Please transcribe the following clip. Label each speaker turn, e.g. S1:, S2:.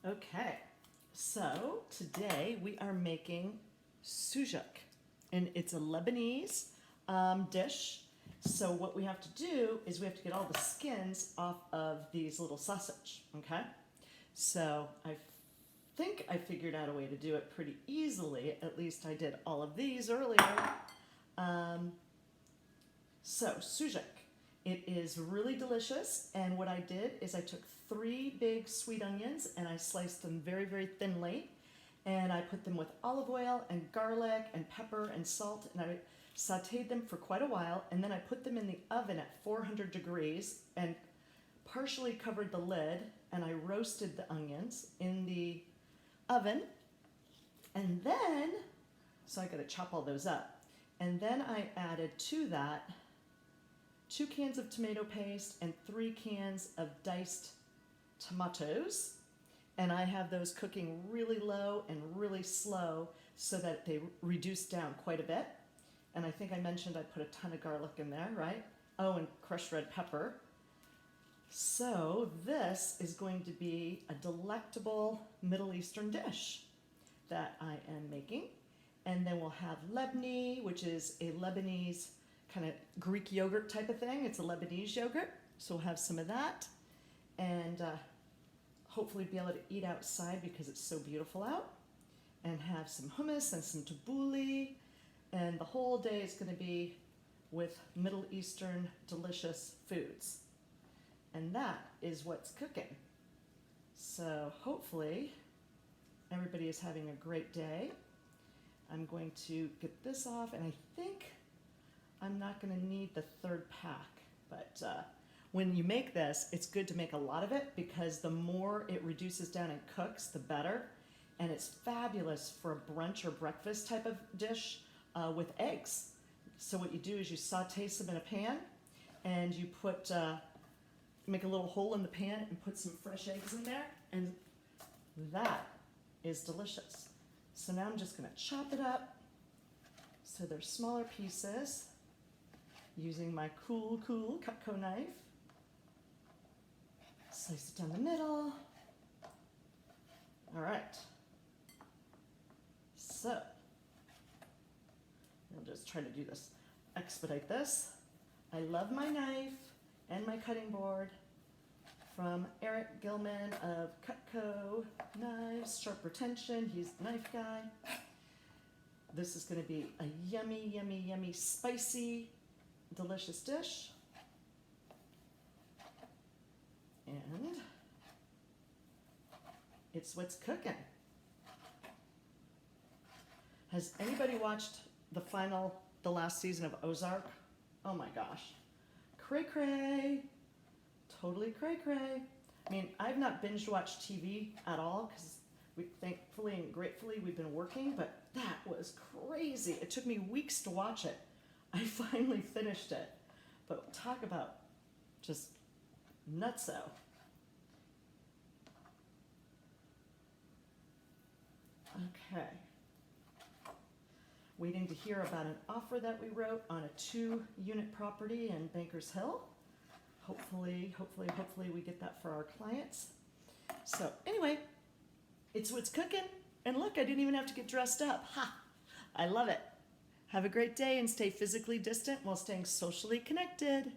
S1: Okay, so today we are making sujuk, and it's a Lebanese dish. So what we have to do is we have to get all the skins off of these little sausage, okay? So I think I figured out a way to do it pretty easily. At least I did all of these earlier. So sujuk, it is really delicious, and what I did is I took 3 big sweet onions and I sliced them very, very thinly, and I put them with olive oil and garlic and pepper and salt, and I sauteed them for quite a while, and then I put them in the oven at 400 degrees and partially covered the lid, and I roasted the onions in the oven, and then, so I gotta chop all those up, and then I added to that 2 cans of tomato paste and 3 cans of diced tomatoes, and I have those cooking really low and really slow so that they reduce down quite a bit. And I think I mentioned I put a ton of garlic in there, right? Oh, and crushed red pepper. So this is going to be a delectable Middle Eastern dish that I am making. And then we'll have lebni, which is a Lebanese kind of Greek yogurt type of thing. It's a Lebanese yogurt, so we'll have some of that, and hopefully be able to eat outside because it's so beautiful out, and have some hummus and some tabbouleh, and the whole day is going to be with Middle Eastern delicious foods, and that is what's cooking. So hopefully everybody is having a great day. I'm going to get this off, and I think I'm not going to need the 3rd pack, but when you make this, it's good to make a lot of it because the more it reduces down and cooks, the better. And it's fabulous for a brunch or breakfast type of dish with eggs. So what you do is you saute some in a pan, and you put make a little hole in the pan and put some fresh eggs in there, and that is delicious. So now I'm just going to chop it up so they're smaller pieces, using my cool Cutco knife. Slice it down the middle. All right. So I'll just try to do this, expedite this. I love my knife and my cutting board from Eric Gillman of Cutco Knives, Sharp Retention. He's the knife guy. This is going to be a yummy, yummy, yummy, spicy, delicious dish. And it's what's cooking. Has anybody watched the last season of Ozark? Oh my gosh. Cray cray. Totally cray cray. I mean, I've not binge watched TV at all because we thankfully and gratefully we've been working, but that was crazy. It took me weeks to watch it. I finally finished it. But talk about just nutso. Okay. Waiting to hear about an offer that we wrote on a 2-unit property in Bankers Hill. Hopefully we get that for our clients. So anyway, it's what's cooking. And look, I didn't even have to get dressed up. Ha! I love it. Have a great day and stay physically distant while staying socially connected.